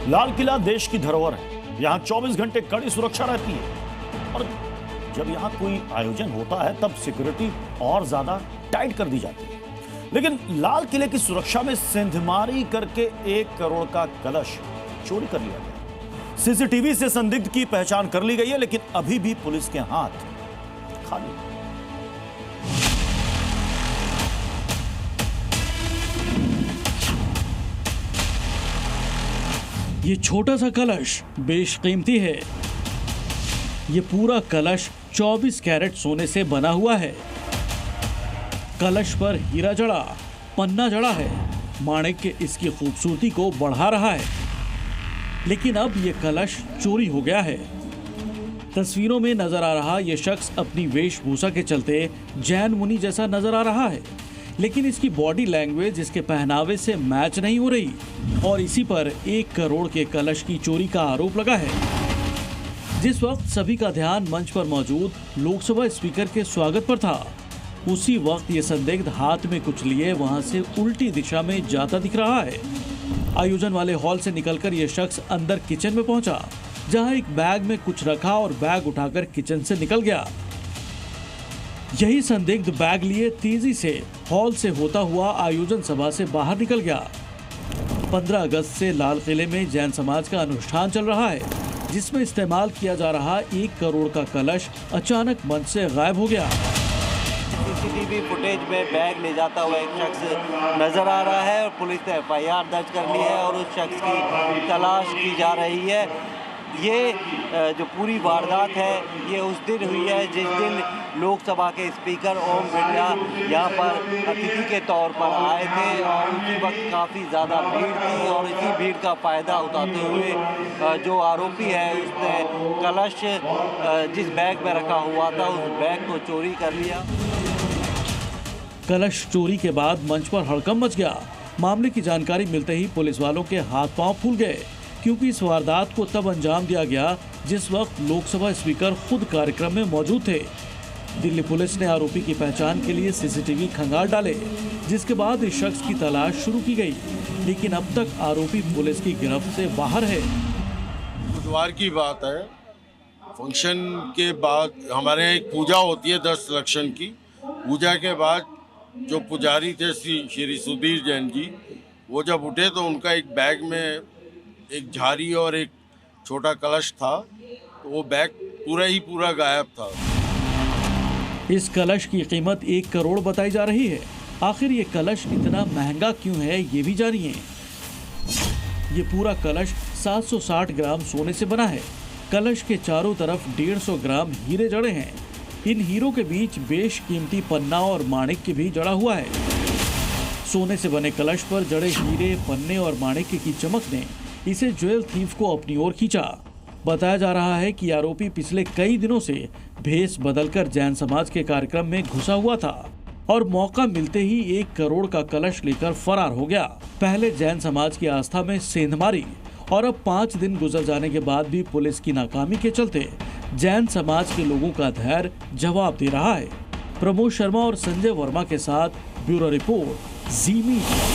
लाल किला देश की धरोहर है। यहाँ 24 घंटे कड़ी सुरक्षा रहती है और जब यहाँ कोई आयोजन होता है तब सिक्योरिटी और ज्यादा टाइट कर दी जाती है। लेकिन लाल किले की सुरक्षा में सेंधमारी करके 1 करोड़ का कलश चोरी कर लिया गया। सीसीटीवी से संदिग्ध की पहचान कर ली गई है, लेकिन अभी भी पुलिस के हाथ खाली है। ये छोटा सा कलश बेशकीमती है। ये पूरा कलश 24 कैरेट सोने से बना हुआ है। कलश पर हीरा जड़ा, पन्ना जड़ा है। माणिक्य इसकी खूबसूरती को बढ़ा रहा है। लेकिन अब ये कलश चोरी हो गया है। तस्वीरों में नजर आ रहा ये शख्स अपनी वेशभूषा के चलते जैन मुनि जैसा नजर आ रहा है, लेकिन इसकी बॉडी लैंग्वेज इसके पहनावे से मैच नहीं हो रही और इसी पर 1 करोड़ के कलश की चोरी का आरोप लगा है। जिस वक्त सभी का ध्यान मंच पर मौजूद लोकसभा स्पीकर के स्वागत पर था, उसी वक्त ये संदिग्ध हाथ में कुछ लिए वहां से उल्टी दिशा में जाता दिख रहा है। आयोजन वाले हॉल से निकलकर यह शख्स अंदर किचन में पहुंचा, जहां एक बैग में कुछ रखा और बैग उठाकर किचन से निकल गया। यही संदिग्ध बैग लिए तेजी से हॉल से होता हुआ आयोजन सभा से बाहर निकल गया। 15 अगस्त से लाल किले में जैन समाज का अनुष्ठान चल रहा है, जिसमें इस्तेमाल किया जा रहा 1 करोड़ का कलश अचानक मंच से गायब हो गया। सीसीटीवी फुटेज में बैग ले जाता हुआ एक शख्स नजर आ रहा है और पुलिस ने एफआईआर दर्ज कर ली है और उस शख्स की तलाश की जा रही है। ये जो पूरी वारदात है ये उस दिन हुई है जिस दिन लोकसभा के स्पीकर ओम बिरला यहाँ पर अतिथि के तौर पर आए थे और उसी वक्त काफ़ी ज़्यादा भीड़ थी और इसी भीड़ का फ़ायदा उठाते हुए जो आरोपी है उसने कलश जिस बैग में रखा हुआ था उस बैग को चोरी कर लिया। कलश चोरी के बाद मंच पर हड़कंप मच गया। मामले की जानकारी मिलते ही पुलिस वालों के हाथ पांव फूल गए, क्योंकि इस वारदात को तब अंजाम दिया गया जिस वक्त लोकसभा स्पीकर खुद कार्यक्रम में मौजूद थे। दिल्ली पुलिस ने आरोपी की पहचान के लिए सीसीटीवी खंगाल डाले, जिसके बाद इस शख्स की तलाश शुरू की गई, लेकिन अब तक आरोपी पुलिस की गिरफ्त से बाहर है। बुधवार की बात है, फंक्शन के बाद हमारे यहाँ एक पूजा होती है 10 लक्षण की। पूजा के बाद जो पुजारी थे श्री सुधीर जैन जी, वो जब उठे तो उनका एक बैग में एक झाड़ी और एक छोटा कलश था, तो वो बैग पूरा गायब था। इस कलश की कीमत 1 करोड़ बताई जा रही है। आखिर ये कलश इतना महंगा क्यों है, ये भी जानिए। ये पूरा कलश 760 ग्राम सोने से बना है। कलश के चारों तरफ 150 ग्राम हीरे जड़े हैं। इन हीरों के बीच बेशकीमती पन्ना और माणिक्य भी जड़ा हुआ है। सोने से बने कलश पर जड़े हीरे, पन्ने और माणिक्य की चमक ने इसे ज्वेल थीफ को अपनी ओर खींचा। बताया जा रहा है कि आरोपी पिछले कई दिनों से भेष बदलकर जैन समाज के कार्यक्रम में घुसा हुआ था और मौका मिलते ही 1 करोड़ का कलश लेकर फरार हो गया। पहले जैन समाज की आस्था में सेंधमारी और अब 5 दिन गुजर जाने के बाद भी पुलिस की नाकामी के चलते जैन समाज के लोगों का धैर्य जवाब दे रहा है। प्रमोद शर्मा और संजय वर्मा के साथ ब्यूरो रिपोर्ट, जी मीडिया।